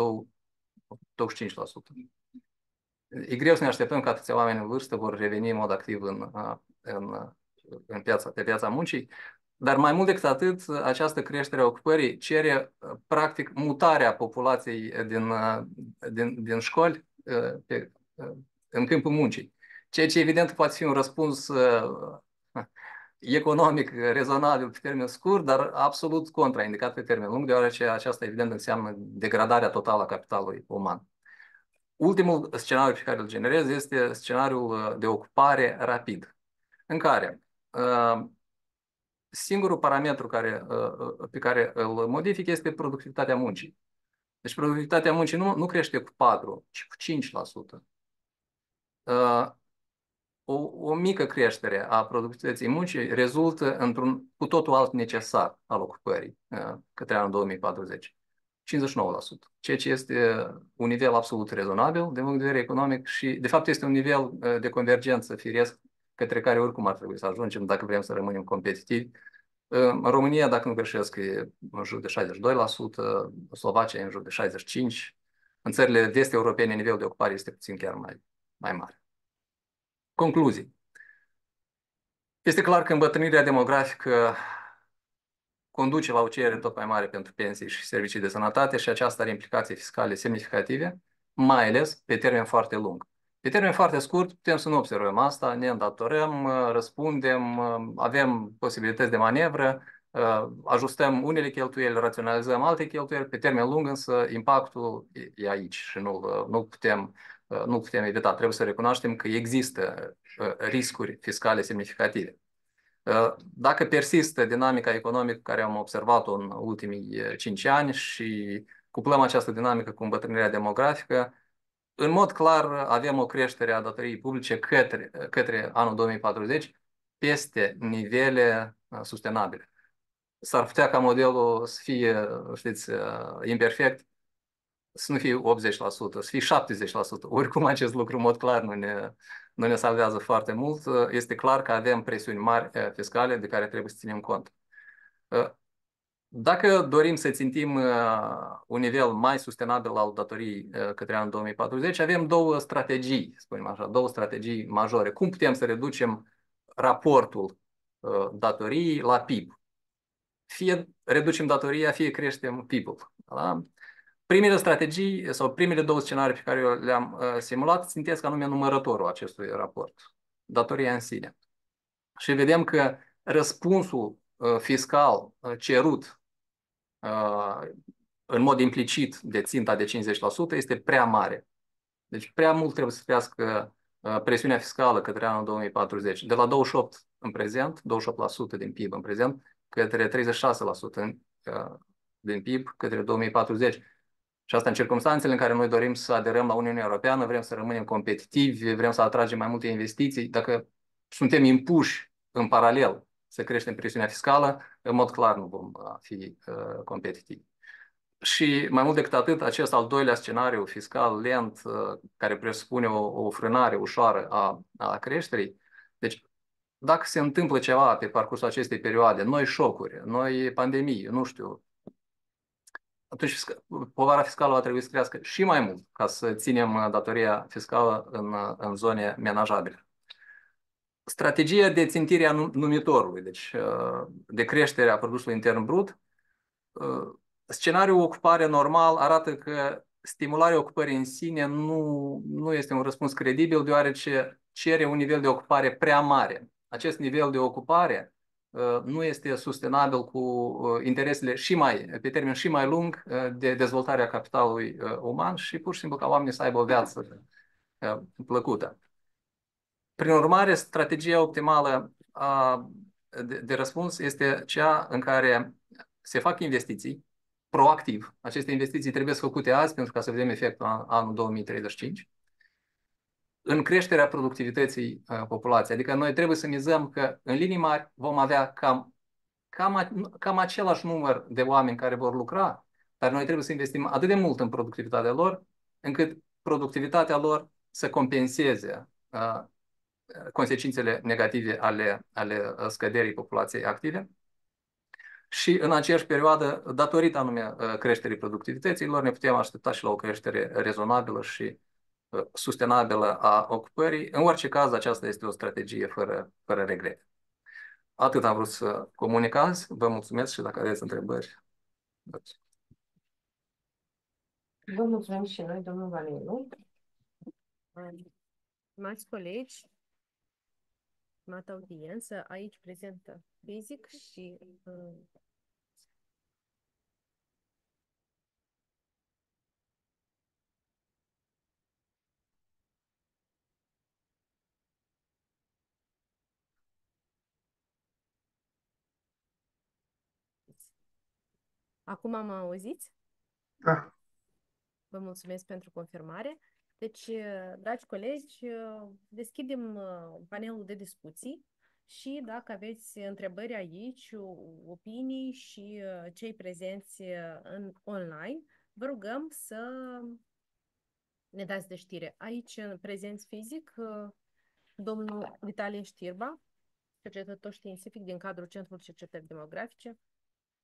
E greu să ne așteptăm că atâția oameni în vârstă vor reveni în mod activ pe piața muncii, dar mai mult decât atât, această creștere a ocupării cere practic mutarea populației din școli în câmpul muncii. Ceea ce evident poate fi un răspuns economic rezonabil pe termen scurt, dar absolut contraindicat pe termen lung, deoarece aceasta evident înseamnă degradarea totală a capitalului uman. Ultimul scenariu pe care îl generez este scenariul de ocupare rapid, în care singurul parametru pe care îl modific este productivitatea muncii. Deci productivitatea muncii nu crește cu 4, ci cu 5%. O mică creștere a productivității muncii rezultă într-un cu totul alt necesar al ocupării către anul 2040. 59%, ceea ce este un nivel absolut rezonabil din punct de vedere economic și, de fapt, este un nivel de convergență firesc către care oricum ar trebui să ajungem dacă vrem să rămânem competitivi. În România, dacă nu greșesc, e în jur de 62%, Slovacia e în jur de 65%. În țările vest-europene, nivelul de ocupare este puțin chiar mai mare. Concluzii. Este clar că îmbătrânirea demografică conduce la o cerere tot mai mare pentru pensii și servicii de sănătate și aceasta are implicații fiscale semnificative, mai ales pe termen foarte lung. Pe termen foarte scurt putem să nu observăm asta, ne îndatorăm, răspundem, avem posibilități de manevră, ajustăm unele cheltuieli, raționalizăm alte cheltuieli, pe termen lung însă impactul e aici și nu putem evita. Trebuie să recunoaștem că există riscuri fiscale semnificative. Dacă persistă dinamica economică care am observat-o în ultimii 5 ani și cuplăm această dinamică cu îmbătrânirea demografică, în mod clar avem o creștere a datoriei publice către anul 2040 peste nivele sustenabile. S-ar putea ca modelul să fie, știți, imperfect, să nu fie 80%, să fie 70%. Oricum acest lucru, în mod clar, nu ne salvează foarte mult. Este clar că avem presiuni mari fiscale de care trebuie să ținem cont. Dacă dorim să țintim un nivel mai sustenabil al datoriei către anul 2040, avem două strategii, spunem așa, două strategii majore. Cum putem să reducem raportul datoriei la PIB? Fie reducem datoria, fie creștem PIB-ul. Da? Primele strategii sau primele două scenarii pe care eu le-am simulat țintesc anume numărătorul acestui raport, datoria în sine. Și vedem că răspunsul fiscal cerut în mod implicit de ținta de 50% este prea mare. Deci prea mult trebuie să crească presiunea fiscală către anul 2040. De la 28% în prezent, 28% din PIB în prezent, către 36% din PIB către 2040. Și asta în circunstanțele în care noi dorim să aderăm la Uniunea Europeană, vrem să rămânem competitivi, vrem să atragem mai multe investiții. Dacă suntem impuși în paralel să creștem presiunea fiscală, în mod clar nu vom fi competitivi. Și mai mult decât atât, acest al doilea scenariu fiscal lent, care presupune o frânare ușoară a creșterii, deci dacă se întâmplă ceva pe parcursul acestei perioade, noi șocuri, noi pandemii, nu știu, atunci povara fiscală va trebui să crească și mai mult ca să ținem datoria fiscală în zone menajabile. Strategia de țintire a numitorului, deci de creștere a produsului intern brut, scenariul ocupare normal arată că stimularea ocupării în sine nu este un răspuns credibil, deoarece cere un nivel de ocupare prea mare. Acest nivel de ocupare nu este sustenabil cu interesele pe termen și mai lung de dezvoltarea capitalului uman și pur și simplu ca oamenii să aibă o viață plăcută. Prin urmare, strategia optimală de răspuns este cea în care se fac investiții proactiv. Aceste investiții trebuie făcute azi pentru ca să vedem efectul anul 2035 în creșterea productivității populației. Adică noi trebuie să mizăm că în linii mari vom avea cam același număr de oameni care vor lucra, dar noi trebuie să investim atât de mult în productivitatea lor, încât productivitatea lor să compenseze consecințele negative ale scăderii populației active. Și în aceeași perioadă, datorită anume creșterii productivității lor, ne putem aștepta și la o creștere rezonabilă și sustenabilă a ocupării. În orice caz, aceasta este o strategie fără regret. Atât am vrut să comunic azi. Vă mulțumesc și dacă aveți întrebări. Vă mulțumim și noi, domnul Valeriu. Stimați colegi, stimată audiență, aici prezentă fizic și acum mă auziți? Da. Vă mulțumesc pentru confirmare. Deci, dragi colegi, deschidem panelul de discuții și dacă aveți întrebări aici, opinii și cei prezenți online, vă rugăm să ne dați de știre. Aici, prezenți fizic, domnul Vitalie Știrba, cercetător științific din cadrul Centrului Cercetări Demografice.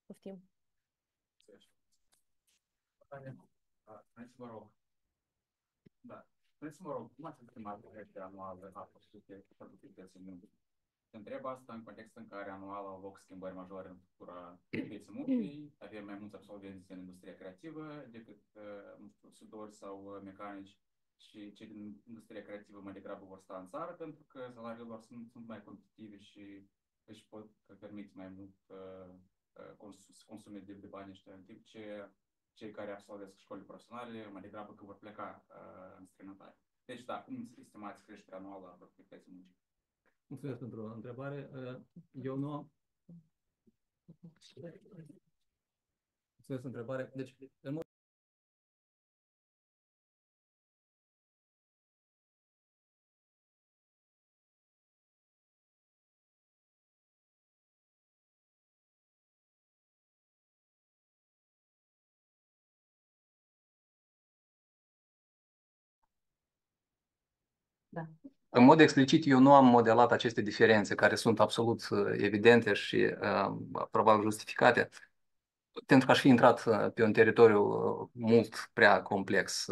Poftim. Vă rog. Da. Vă rog, cum ați estimat creșterea anuală a productivității muncii? Te întreb asta în contextul în care anual au loc schimbări majore în structura pieței muncii, avem mai mulți absolvenți în industria creativă decât, nu știu, sudori sau mecanici și cei din industria creativă mai degrabă vor sta în țară pentru că salariile lor sunt mai competitive și își pot permite mai mult să consume de bani ăștia, în timp ce cei care absolvesc școli profesionale mai degrabă că vor pleca în străinătate. Deci, da, cum estimați creșterea anuală a productivității muncii? Mulțumesc pentru întrebare. Eu nu am... Mulțumesc pentru întrebare. Deci, în mod... Da. În mod explicit, eu nu am modelat aceste diferențe care sunt absolut evidente și probabil justificate, pentru că aș fi intrat pe un teritoriu mult prea complex.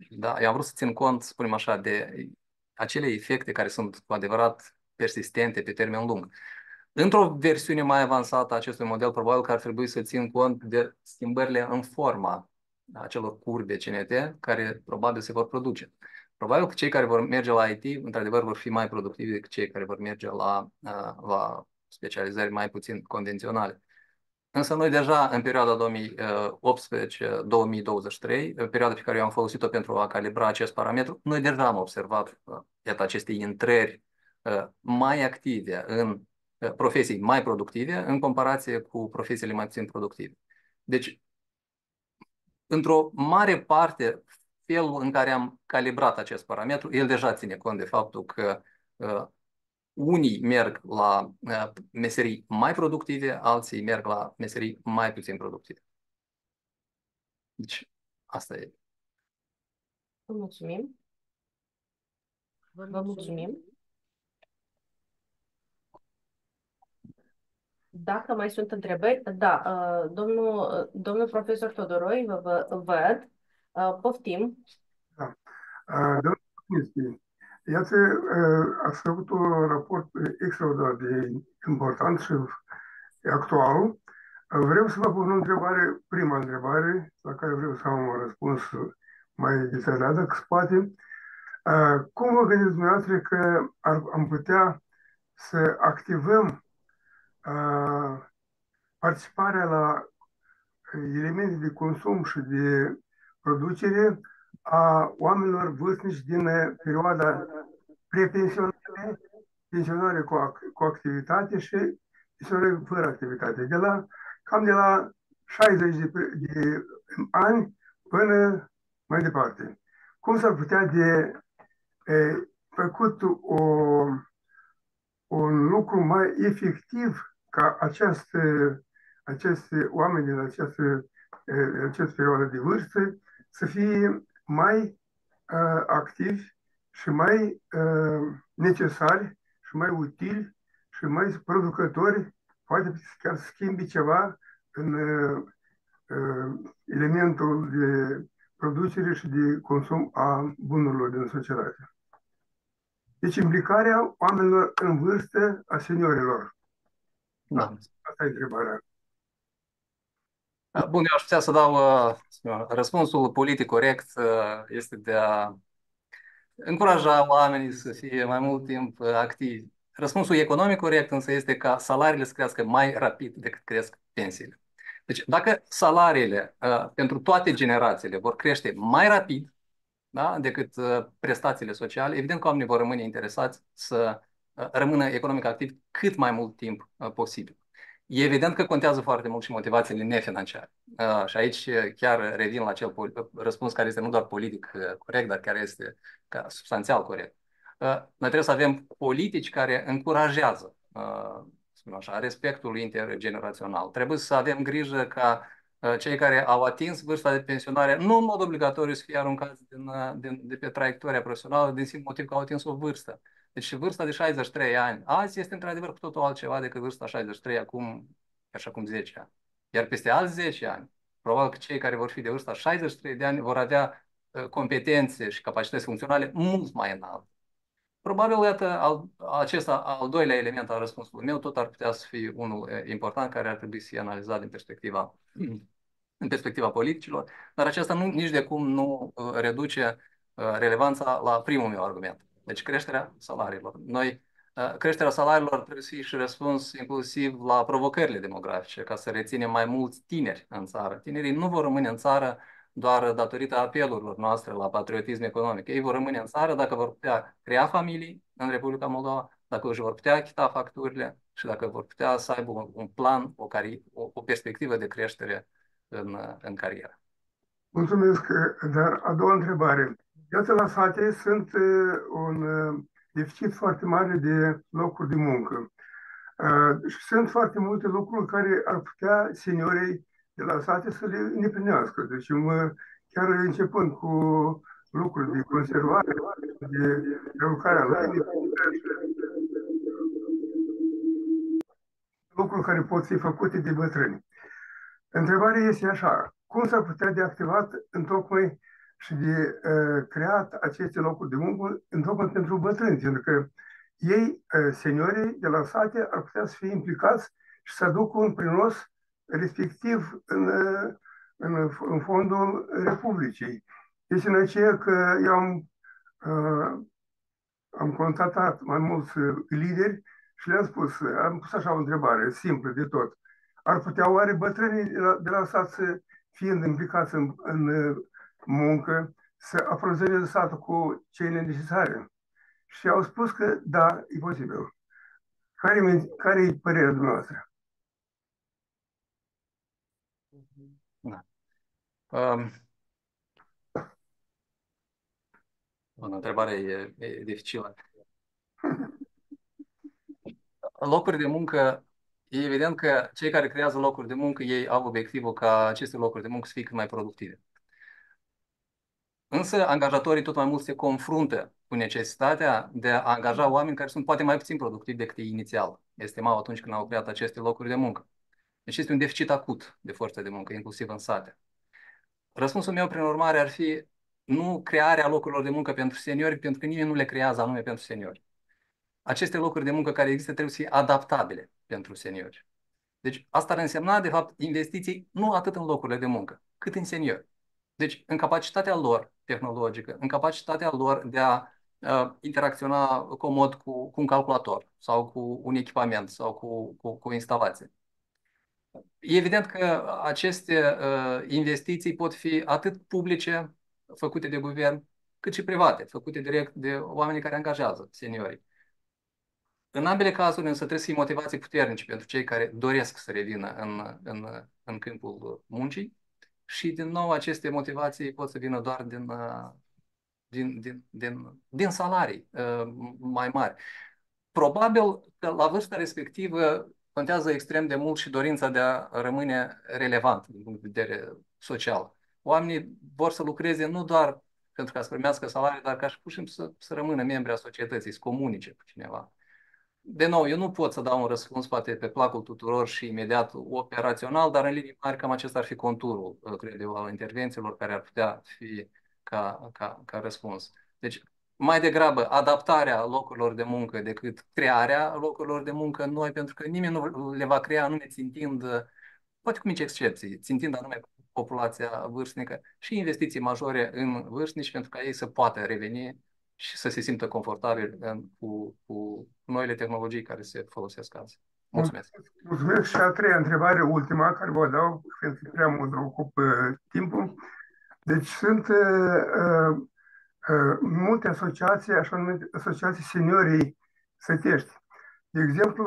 Da? Eu am vrut să țin cont, spunem așa, de acele efecte care sunt cu adevărat persistente pe termen lung. Într-o versiune mai avansată a acestui model, probabil că ar trebui să țin cont de schimbările în forma acelor curbe CNT care probabil se vor produce. Probabil că cei care vor merge la IT, într-adevăr, vor fi mai productivi decât cei care vor merge la specializări mai puțin convenționale. Însă noi deja în perioada 2018-2023, perioada pe care eu am folosit-o pentru a calibra acest parametru, noi deja am observat aceste intrări mai active în profesii mai productive în comparație cu profesiile mai puțin productive. Deci, într-o mare parte, felul în care am calibrat acest parametru, el deja ține cont de faptul că unii merg la meserii mai productive, alții merg la meserii mai puțin productive. Deci, asta e. Vă mulțumim. Vă mulțumim. Dacă mai sunt întrebări, da, domnul profesor Todoroi, vă văd. Poftim. Da. Domnul Cominsky, iată, ați făcut un raport extraordinar de important și actual. Vreau să vă pun o întrebare, prima întrebare, la care vreau să am un răspuns mai detaliat, dacă se poate. Cum vă gândiți dumneavoastră că am putea să activăm participarea la elemente de consum și de producere a oamenilor vârstnici din perioada prepensionare, pensionare cu activitate și pensionare fără activitate. Cam de la 60 de ani până mai departe. Cum s-ar putea de făcut un lucru mai efectiv ca aceste oameni din această perioadă de vârstă să fie mai activi și mai necesari și mai utili și mai producători, poate chiar să schimbi ceva în elementul de producere și de consum a bunurilor din societate. Deci implicarea oamenilor în vârstă, a seniorilor. Da. Asta e întrebarea. Bun, eu aș putea să dau răspunsul politic corect este de a încuraja oamenii să fie mai mult timp activi. Răspunsul economic corect însă este ca salariile să crească mai rapid decât cresc pensiile. Deci dacă salariile pentru toate generațiile vor crește mai rapid, da, decât prestațiile sociale, evident că oamenii vor rămâne interesați să rămână economic activ cât mai mult timp posibil. E evident că contează foarte mult și motivațiile nefinanciare. Și aici chiar revin la acel răspuns care este nu doar politic corect, dar care este substanțial corect. Noi trebuie să avem politici care încurajează așa, respectul intergenerațional. Trebuie să avem grijă ca cei care au atins vârsta de pensionare, nu în mod obligatoriu să fie aruncați de pe traiectoria profesională, din simplu motiv că au atins o vârstă. Deci vârsta de 63 ani azi este într-adevăr cu totul altceva decât vârsta 63 acum, așa cum 10 ani. Iar peste alți 10 ani, probabil că cei care vor fi de vârsta 63 de ani vor avea competențe și capacități funcționale mult mai înalte. Probabil, iată, acesta, al doilea element al răspunsului meu, tot ar putea să fie unul important care ar trebui să fie analizat în perspectiva politicilor, dar acesta nici de cum nu reduce relevanța la primul meu argument. Deci creșterea salariilor. Creșterea salariilor trebuie să fie și răspuns inclusiv la provocările demografice, ca să reținem mai mulți tineri în țară. Tinerii nu vor rămâne în țară doar datorită apelurilor noastre la patriotism economic. Ei vor rămâne în țară dacă vor putea crea familii în Republica Moldova, dacă își vor putea achita facturile și dacă vor putea să aibă un plan, o perspectivă de creștere în carieră. Mulțumesc, dar a doua întrebare. Iată, la sate sunt un deficit foarte mare de locuri de muncă. Și sunt foarte multe lucruri care ar putea seniorii de la sate să le îndeplinească. Deci, chiar începând cu lucruri de conservare, de prelucrarea lăinii, lucruri care pot fi făcute de bătrâni. Întrebarea este așa: cum s-ar putea de activat întocmai și de creat aceste locuri de muncă întocmai pentru bătrâni? Pentru că ei, seniorii de la sate, ar putea să fie implicați și să aducă un prinos respectiv în fondul Republicii. Deci în aceea că eu am contactat mai mulți lideri și le-am spus, am pus așa o întrebare simplă de tot. Ar putea oare bătrânii de la sat să fiind implicați în muncă, să aprovizioneze satul cu cele necesare? Și au spus că da, e posibil. Care e părerea dumneavoastră? Da. O întrebare e dificilă. Locuri de muncă, e evident că cei care creează locuri de muncă, ei au obiectivul ca aceste locuri de muncă să fie cât mai productive. Însă angajatorii tot mai mult se confruntă cu necesitatea de a angaja oameni care sunt poate mai puțin productivi decât ei inițial estimau atunci când au creat aceste locuri de muncă. Deci este un deficit acut de forță de muncă, inclusiv în sate. Răspunsul meu, prin urmare, ar fi nu crearea locurilor de muncă pentru seniori, pentru că nimeni nu le creează anume pentru seniori. Aceste locuri de muncă care există trebuie să fie adaptabile pentru seniori. Deci asta ar însemna, de fapt, investiții nu atât în locurile de muncă, cât în seniori. Deci în capacitatea lor tehnologică, în capacitatea lor de a interacționa comod cu un calculator sau cu un echipament sau cu o instalație. E evident că aceste investiții pot fi atât publice, făcute de guvern, cât și private, făcute direct de oamenii care angajează seniorii. În ambele cazuri însă trebuie să fie motivații puternice pentru cei care doresc să revină în câmpul muncii și din nou aceste motivații pot să vină doar din salarii mai mari. Probabil că la vârsta respectivă contează extrem de mult și dorința de a rămâne relevant din punct de vedere social. Oamenii vor să lucreze nu doar pentru ca să primească salariul, dar ca și pur și simplu să rămână membri a societății, să comunice cu cineva. De nou, eu nu pot să dau un răspuns poate pe placul tuturor și imediat operațional, dar în linii mari cam acesta ar fi conturul, cred eu, al intervențiilor care ar putea fi ca răspuns. Deci, mai degrabă adaptarea locurilor de muncă decât crearea locurilor de muncă noi, pentru că nimeni nu le va crea anume țintind, poate cu mici excepții, țintind anume populația vârstnică și investiții majore în vârstnici pentru ca ei să poată reveni și să se simtă confortabil cu noile tehnologii care se folosesc azi. Mulțumesc. Mulțumesc. Și a treia întrebare, ultima, care vă dau, pentru că prea mult ocup timpul. Deci sunt multe asociații, așa numite asociații seniorii sătești. De exemplu,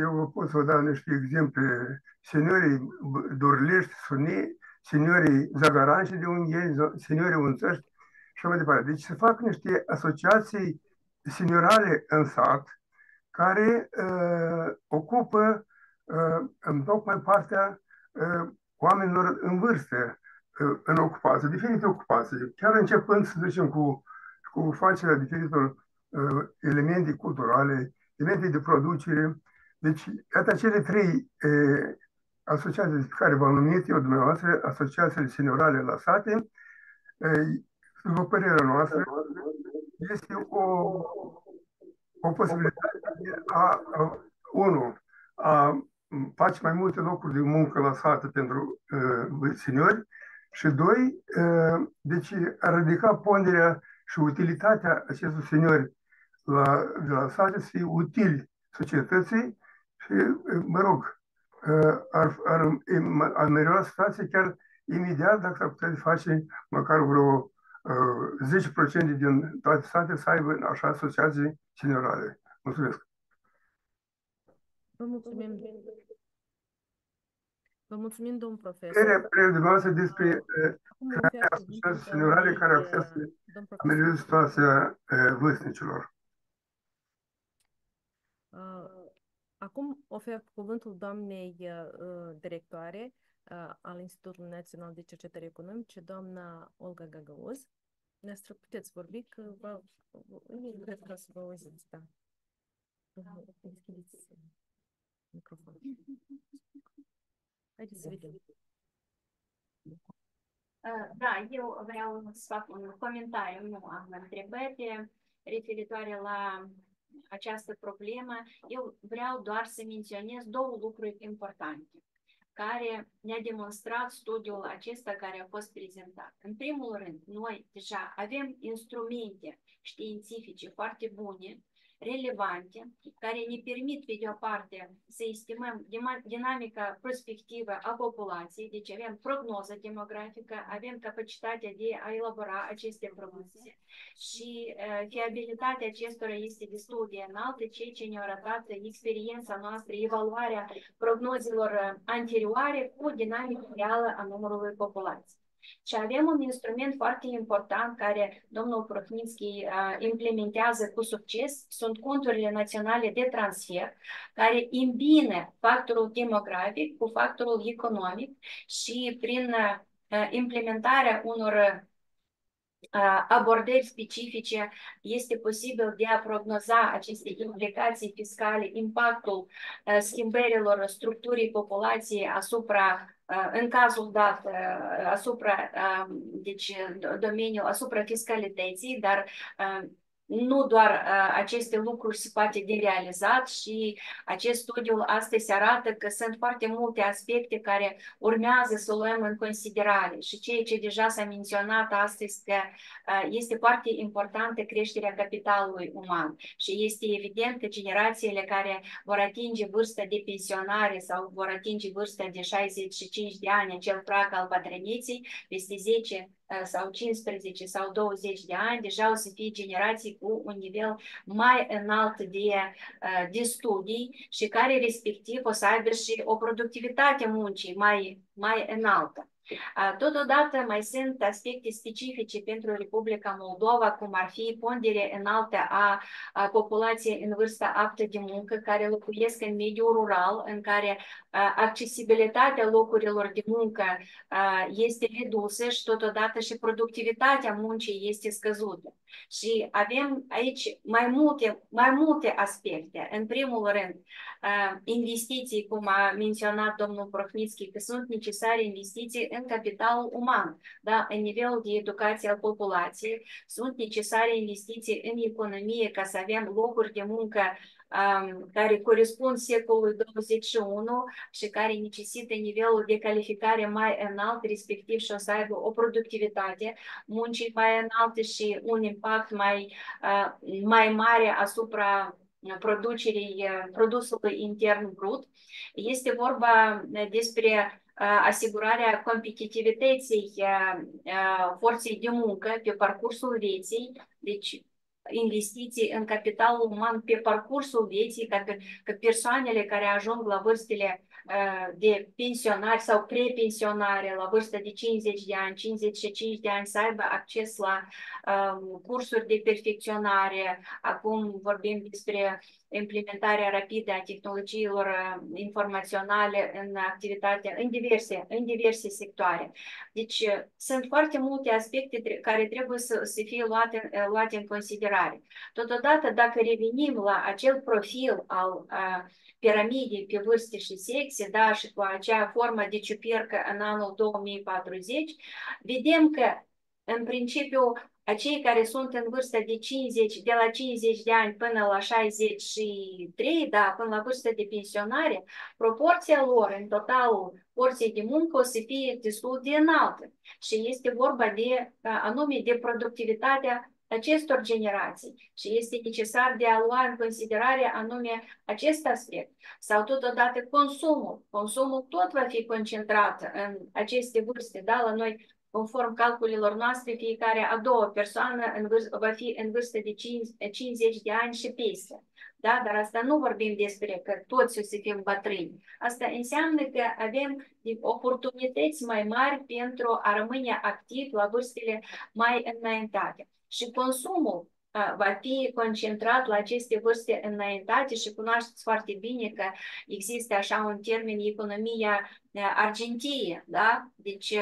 eu vă pot să vă dau niște exemple. Seniorii Dorlești, seniorii Zagaranci de Ungheni, seniorii Unțăști și mai departe. Deci se fac niște asociații seniorale în sat care ocupă tocmai partea oamenilor în vârstă, în ocupații, diferite ocupații, chiar începând, să zicem, cu facerea diferitor elemente culturale, elemente de producere. Deci, iată cele trei asociații pe care v-am numit eu dumneavoastră, asociațiile seniorale la sate, după părerea noastră, este o posibilitate de a face mai multe locuri de muncă la sate pentru seniori și doi, deci a ridica ponderea și utilitatea acestor seniori de la sate să fie utili societății și, mă rog, ar ameliora situația chiar imediat dacă s-ar putea face măcar vreo 10% din toate statele să aibă așa asociații seniorale. Mulțumesc! Vă mulțumim. Vă mulțumim, domn profesor. Părerea dumneavoastră despre crearea asociației seniorale care ar putea să amelioreze situația vârstnicilor. Acum ofer cuvântul doamnei directoare al Institutului Național de Cercetări Economice, doamna Olga Gagauz. Dumneavoastră puteți vorbi, că cred că să vă auziți, da. Deschideți microfonul. Haideți să vedem. Da, eu vreau să fac un comentariu, nu am întrebări referitoare la această problemă. Eu vreau doar să menționez două lucruri importante care ne-a demonstrat studiul acesta care a fost prezentat. În primul rând, noi deja avem instrumente științifice foarte bune, relevante, care ne permit, pe de o parte, să estimăm dinamica prospectivă a populației, deci avem prognoză demografică, avem capacitatea de a elabora aceste prognoze și fiabilitatea acestora este destul de înaltă, ceea ce ne-a arătat experiența noastră, evaluarea prognozelor anterioare cu dinamica reală a numărului populației. Și avem un instrument foarte important care domnul Prohninski implementează cu succes, sunt conturile naționale de transfer, care îmbină factorul demografic cu factorul economic și prin implementarea unor abordări specifice este posibil de a prognoza aceste implicații fiscale, impactul schimbărilor structurii populației asupra, în cazul dat, asupra, deci domeniul, asupra fiscalității, dar nu doar aceste lucruri se poate de realizat și acest studiu astăzi arată că sunt foarte multe aspecte care urmează să luăm în considerare și ceea ce deja s-a menționat astăzi că este foarte importantă creșterea capitalului uman și este evident că generațiile care vor atinge vârsta de pensionare sau vor atinge vârsta de 65 de ani, acel prag al bătrâneții, peste 10 sau 15 sau 20 de ani, deja o să fie generații cu un nivel mai înalt de studii și care respectiv o să aibă și o productivitate muncii mai înaltă. Totodată mai sunt aspecte specifice pentru Republica Moldova, cum ar fi pondere înaltă a populației în vârstă aptă de muncă, care locuiesc în mediul rural, în care accesibilitatea locurilor de muncă este redusă și totodată și productivitatea muncii este scăzută. Și avem aici mai multe aspecte. În primul rând, investiții, cum a menționat domnul Prohnitski, că sunt necesare investiții în capital uman, da? În nivelul de educație al populației, sunt necesare investiții în economie ca să avem locuri de muncă care corespund secolului 21 și care necesită nivelul de calificare mai înalt, respectiv și o să aibă o productivitate muncii mai înalte și un impact mai mare asupra producerii produsului intern brut. Este vorba despre asigurarea competitivității forței de muncă pe parcursul vieții, deci investiții în capitalul uman pe parcursul vieții, ca persoanele care ajung la vârstele de pensionari sau prepensionare, la vârstă de 50 de ani, 55 de ani, să aibă acces la cursuri de perfecționare. Acum vorbim despre implementarea rapidă a tehnologiilor informaționale în activitate, în diverse sectoare. Deci sunt foarte multe aspecte care trebuie să fie luate în considerare. Totodată, dacă revenim la acel profil al piramidei pe vârste și sexe, da, și cu acea formă de ciupercă în anul 2040, vedem că, în principiu, acei care sunt în vârstă de la 50 de ani până la 63, da, până la vârstă de pensionare, proporția lor în totalul forței de muncă o să fie destul de înaltă. Și este vorba anume de productivitatea acestor generații și este necesar de a lua în considerare anume acest aspect. Sau totodată consumul. Consumul tot va fi concentrat în aceste vârste, da, la noi conform calculelor noastre, fiecare a doua persoană va fi în vârstă de 50 de ani și peste. Da? Dar asta nu vorbim despre că toți o să fim bătrâni. Asta înseamnă că avem oportunități mai mari pentru a rămâne activ la vârstele mai înaintate. Și consumul va fi concentrat la aceste vârste înaintate și cunoașteți foarte bine că există așa un termen, economia argentie, da? Deci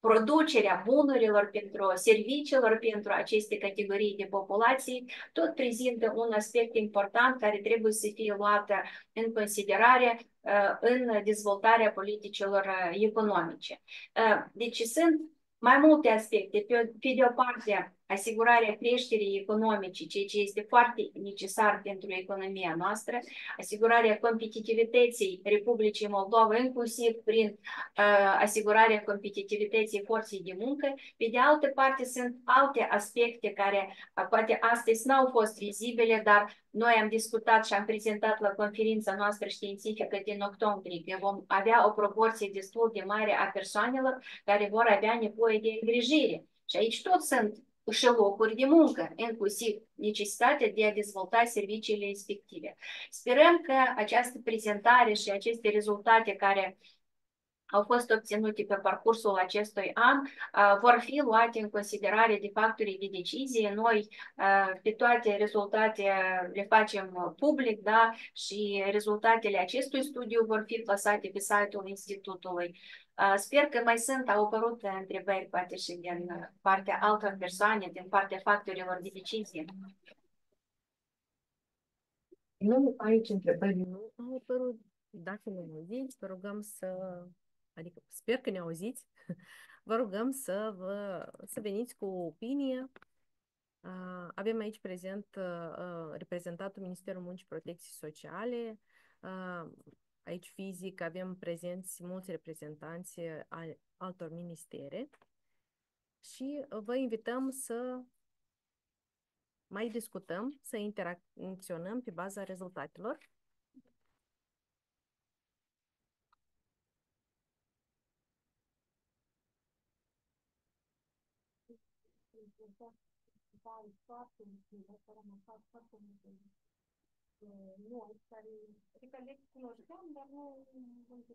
producerea bunurilor serviciilor pentru aceste categorii de populații tot prezintă un aspect important care trebuie să fie luat în considerare în dezvoltarea politicilor economice. Deci sunt mai multe aspecte. Pe de o parte, asigurarea creșterii economice, ceea ce este foarte necesar pentru economia noastră, asigurarea competitivității Republicii Moldova, inclusiv prin asigurarea competitivității forței de muncă. Pe de altă parte, sunt alte aspecte care poate astăzi n-au fost vizibile, dar noi am discutat și am prezentat la conferința noastră științifică din octombrie că vom avea o proporție destul de mare a persoanelor care vor avea nevoie de îngrijire. Și aici tot sunt și locuri de muncă, inclusiv necesitatea de a dezvolta serviciile respective. Sperăm că această prezentare și aceste rezultate care au fost obținute pe parcursul acestui an, vor fi luate în considerare de factorii de decizie. Noi pe toate rezultate le facem public, da? Și rezultatele acestui studiu vor fi plasate pe site-ul Institutului. Sper că mai au apărut întrebări, poate și din partea altor persoane, din partea factorilor de decizie. Nu, aici întrebări Nu au apărut. Dacă ne auziți, vă rugăm adică sper că ne auziți, vă rugăm să veniți cu o opinie Avem aici prezent reprezentantul Ministerul Muncii și Protecției Sociale. Aici fizic avem prezenți mulți reprezentanți ai altor ministere și vă invităm să mai discutăm, să interacționăm pe baza rezultatelor. Nu, adică le cunoșteam, dar nu